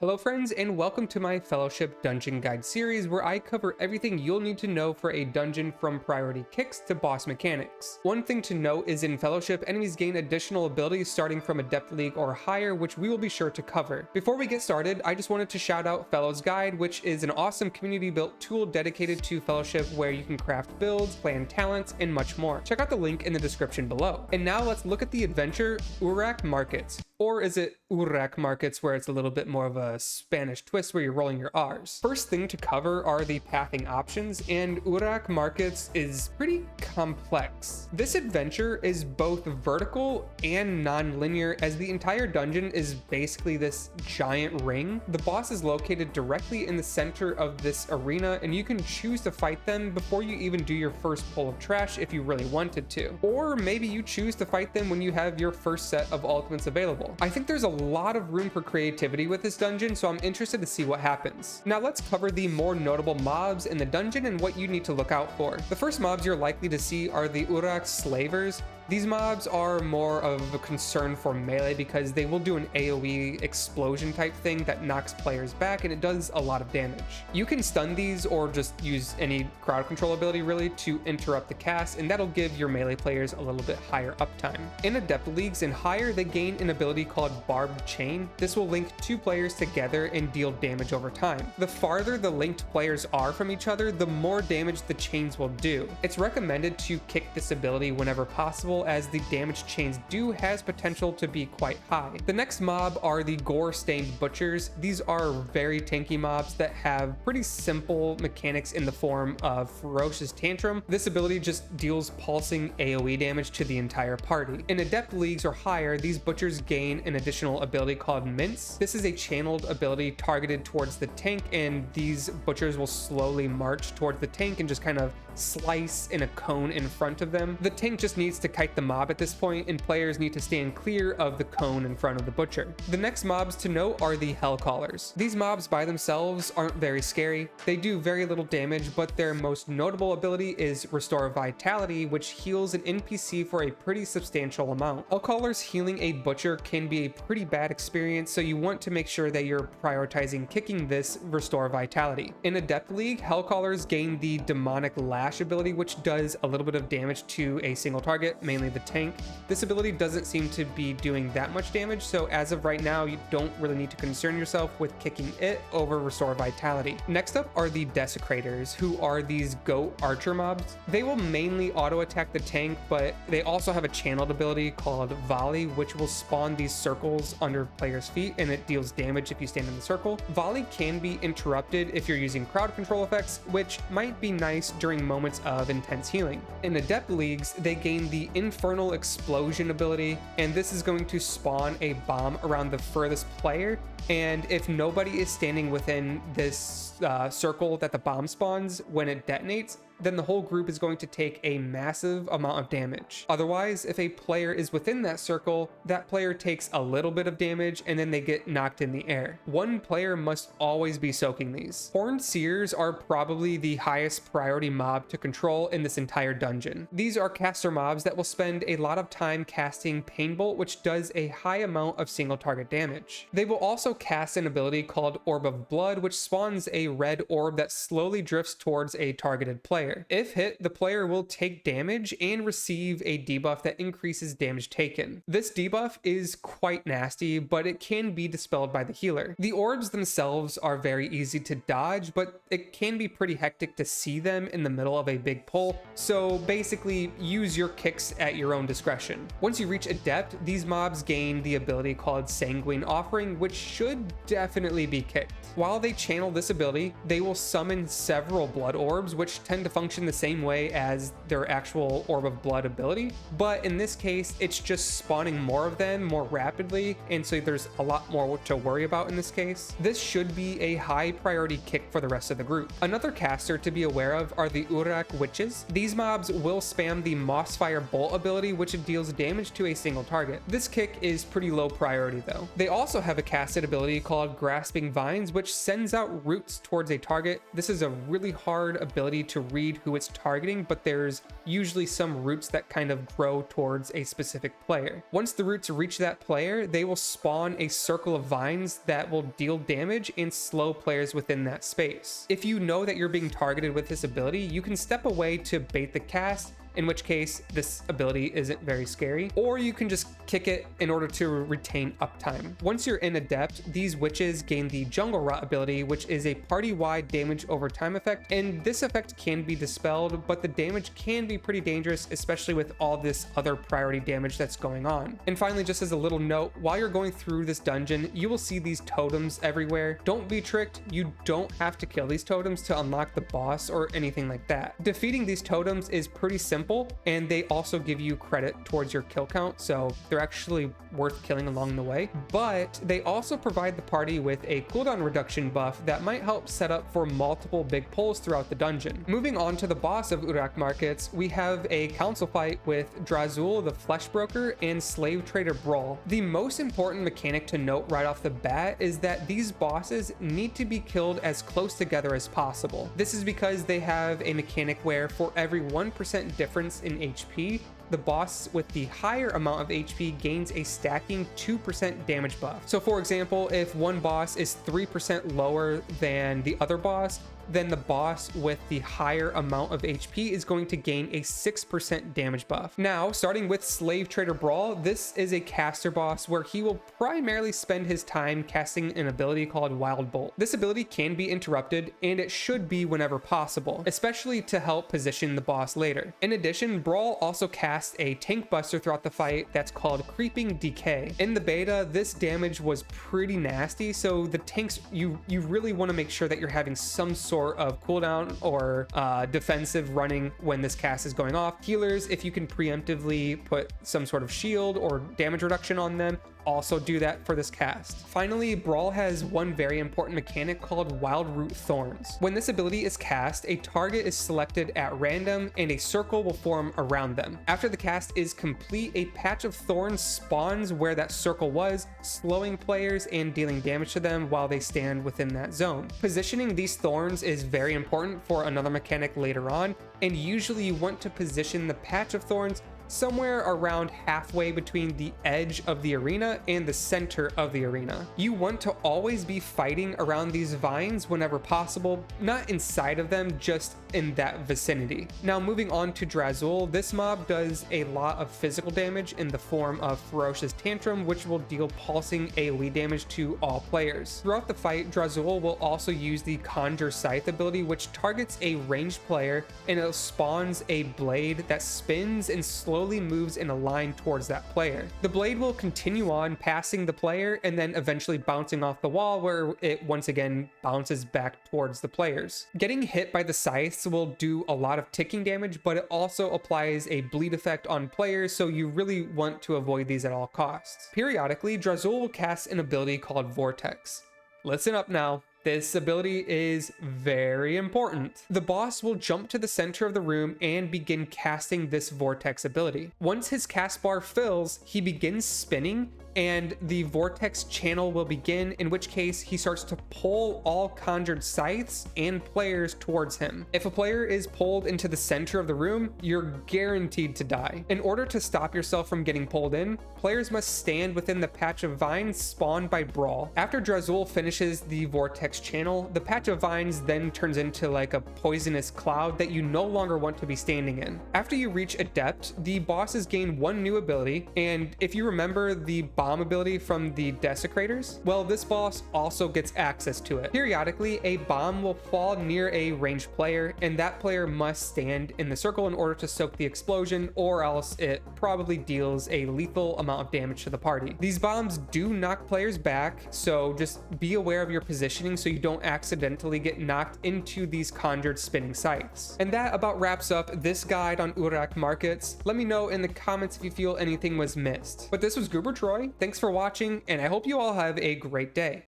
Hello friends, and welcome to my Fellowship Dungeon Guide series where I cover everything you'll need to know for a dungeon from priority kicks to boss mechanics. One thing to note is in Fellowship, enemies gain additional abilities starting from Adept League or higher, which we will be sure to cover. Before we get started, I just wanted to shout out Fellow's Guide, which is an awesome community-built tool dedicated to Fellowship where you can craft builds, plan talents, and much more. Check out the link in the description below. And now let's look at the adventure Urrak Markets. Or is it Urrak Markets, where it's a little bit more of a Spanish twist where you're rolling your R's? First thing to cover are the pathing options, and Urrak Markets is pretty complex. This adventure is both vertical and non-linear, as the entire dungeon is basically this giant ring. The boss is located directly in the center of this arena, and you can choose to fight them before you even do your first pull of trash if you really wanted to. Or maybe you choose to fight them when you have your first set of ultimates available. I think there's a lot of room for creativity with this dungeon, so I'm interested to see what happens. Now let's cover the more notable mobs in the dungeon and what you need to look out for. The first mobs you're likely to see are the Urrak Slavers. These mobs are more of a concern for melee because they will do an AoE explosion type thing that knocks players back, and it does a lot of damage. You can stun these or just use any crowd control ability really to interrupt the cast, and that'll give your melee players a little bit higher uptime. In Adept Leagues and higher, they gain an ability called Barbed Chain. This will link two players together and deal damage over time. The farther the linked players are from each other, the more damage the chains will do. It's recommended to kick this ability whenever possible, as the damage chains has potential to be quite high. The next mob are the Gore-Stained Butchers. These are very tanky mobs that have pretty simple mechanics in the form of Ferocious Tantrum. This ability just deals pulsing AoE damage to the entire party. In Adept Leagues or higher, these butchers gain an additional ability called Mince. This is a channeled ability targeted towards the tank, and these butchers will slowly march towards the tank and just kind of slice in a cone in front of them. The tank just needs to kite the mob at this point, and players need to stand clear of the cone in front of the butcher. The next mobs to note are the Hellcallers. These mobs by themselves aren't very scary. They do very little damage, but their most notable ability is Restore Vitality, which heals an NPC for a pretty substantial amount. Hellcallers healing a butcher can be a pretty bad experience, so you want to make sure that you're prioritizing kicking this Restore Vitality. In Adept League, Hellcallers gain the Demonic Lash ability, which does a little bit of damage to a single target, mainly the tank. This ability doesn't seem to be doing that much damage, so as of right now, you don't really need to concern yourself with kicking it over Restore Vitality. Next up are the Desecrators, who are these goat archer mobs. They will mainly auto attack the tank, but they also have a channeled ability called Volley, which will spawn these circles under players' feet, and it deals damage if you stand in the circle. Volley can be interrupted if you're using crowd control effects, which might be nice during moments of intense healing. In Adept Leagues, they gain the Infernal Explosion ability, and this is going to spawn a bomb around the furthest player, and if nobody is standing within this circle that the bomb spawns when it detonates, then the whole group is going to take a massive amount of damage. Otherwise, if a player is within that circle, that player takes a little bit of damage and then they get knocked in the air. One player must always be soaking these. Horned Seers are probably the highest priority mob to control in this entire dungeon. These are caster mobs that will spend a lot of time casting Pain Bolt, which does a high amount of single target damage. They will also cast an ability called Orb of Blood, which spawns a red orb that slowly drifts towards a targeted player. If hit, the player will take damage and receive a debuff that increases damage taken. This debuff is quite nasty, but it can be dispelled by the healer. The orbs themselves are very easy to dodge, but it can be pretty hectic to see them in the middle of a big pull, so basically use your kicks at your own discretion. Once you reach Adept, these mobs gain the ability called Sanguine Offering, which should definitely be kicked. While they channel this ability, they will summon several blood orbs, which tend to function the same way as their actual Orb of Blood ability, but in this case, it's just spawning more of them more rapidly, and so there's a lot more to worry about in this case. This should be a high priority kick for the rest of the group. Another caster to be aware of are the Urrak Witches. These mobs will spam the Mossfire Bolt ability, which deals damage to a single target. This kick is pretty low priority though. They also have a casted ability called Grasping Vines, which sends out roots towards a target. This is a really hard ability to read who it's targeting, but there's usually some roots that kind of grow towards a specific player. Once the roots reach that player, they will spawn a circle of vines that will deal damage and slow players within that space. If you know that you're being targeted with this ability, you can step away to bait the cast, in which case this ability isn't very scary, or you can just kick it in order to retain uptime. Once you're in Adept, these witches gain the Jungle Rot ability, which is a party-wide damage over time effect, and this effect can be dispelled, but the damage can be pretty dangerous, especially with all this other priority damage that's going on. And finally, just as a little note, while you're going through this dungeon, you will see these totems everywhere. Don't be tricked, you don't have to kill these totems to unlock the boss or anything like that. Defeating these totems is pretty simple, and they also give you credit towards your kill count, so they're actually worth killing along the way. But they also provide the party with a cooldown reduction buff that might help set up for multiple big pulls throughout the dungeon. Moving on to the boss of Urrak Markets, we have a council fight with Drazul the Flesh Broker and Slave Trader Brawl. The most important mechanic to note right off the bat is that these bosses need to be killed as close together as possible. This is because they have a mechanic where for every 1% difference in HP, the boss with the higher amount of HP gains a stacking 2% damage buff. So for example, if one boss is 3% lower than the other boss, then the boss with the higher amount of HP is going to gain a 6% damage buff. Now, starting with Slave Trader Brawl, this is a caster boss where he will primarily spend his time casting an ability called Wild Bolt. This ability can be interrupted, and it should be whenever possible, especially to help position the boss later. In addition, Brawl also casts a tank buster throughout the fight that's called Creeping Decay. In the beta, this damage was pretty nasty, so the tanks, you really want to make sure that you're having some sort of cooldown or defensive running when this cast is going off. Healers, if you can preemptively put some sort of shield or damage reduction on them, also do that for this cast. Finally, Brawl has one very important mechanic called Wild Root Thorns. When this ability is cast, a target is selected at random and a circle will form around them. After the cast is complete, a patch of thorns spawns where that circle was, slowing players and dealing damage to them while they stand within that zone. Positioning these thorns is very important for another mechanic later on, and usually you want to position the patch of thorns somewhere around halfway between the edge of the arena and the center of the arena. You want to always be fighting around these vines whenever possible, not inside of them, just in that vicinity. Now moving on to Drazul, this mob does a lot of physical damage in the form of Ferocious Tantrum, which will deal pulsing AoE damage to all players. Throughout the fight, Drazul will also use the Conjure Scythe ability, which targets a ranged player and it spawns a blade that spins and slowly moves in a line towards that player. The blade will continue on passing the player and then eventually bouncing off the wall where it once again bounces back towards the players. Getting hit by the scythes will do a lot of ticking damage, but it also applies a bleed effect on players, so you really want to avoid these at all costs. Periodically, Drazul will cast an ability called Vortex. Listen up now. This ability is very important. The boss will jump to the center of the room and begin casting this Vortex ability. Once his cast bar fills, he begins spinning and the vortex channel will begin, in which case he starts to pull all conjured scythes and players towards him. If a player is pulled into the center of the room, you're guaranteed to die. In order to stop yourself from getting pulled in, players must stand within the patch of vines spawned by Brawl. After Drazul finishes the vortex channel, the patch of vines then turns into like a poisonous cloud that you no longer want to be standing in. After you reach Adept, the bosses gain one new ability, and if you remember the bomb ability from the Desecrators, well, this boss also gets access to it. Periodically, a bomb will fall near a ranged player, and that player must stand in the circle in order to soak the explosion, or else it probably deals a lethal amount of damage to the party. These bombs do knock players back, so just be aware of your positioning so you don't accidentally get knocked into these conjured spinning scythes. And that about wraps up this guide on Urrak Markets. Let me know in the comments if you feel anything was missed. But this was GooberTroy. Thanks for watching, and I hope you all have a great day.